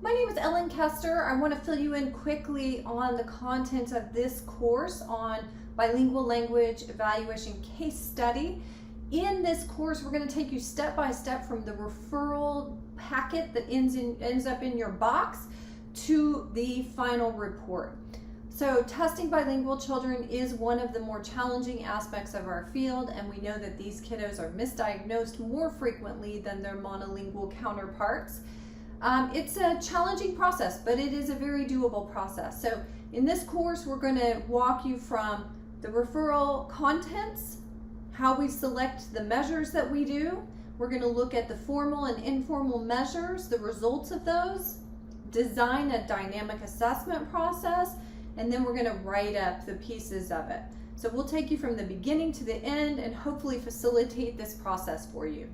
My name is Ellen Kester. I want to fill you in quickly on the content of this course on bilingual language evaluation case study. In this course, we're going to take you step by step from the referral packet that ends up in your box to the final report. So testing bilingual children is one of the more challenging aspects of our field, and we know that these kiddos are misdiagnosed more frequently than their monolingual counterparts. It's a challenging process, but it is a very doable process. So in this course, we're going to walk you from the referral contents, how we select the measures that we do. We're going to look at the formal and informal measures, the results of those, design a dynamic assessment process, and then we're going to write up the pieces of it. So we'll take you from the beginning to the end and hopefully facilitate this process for you.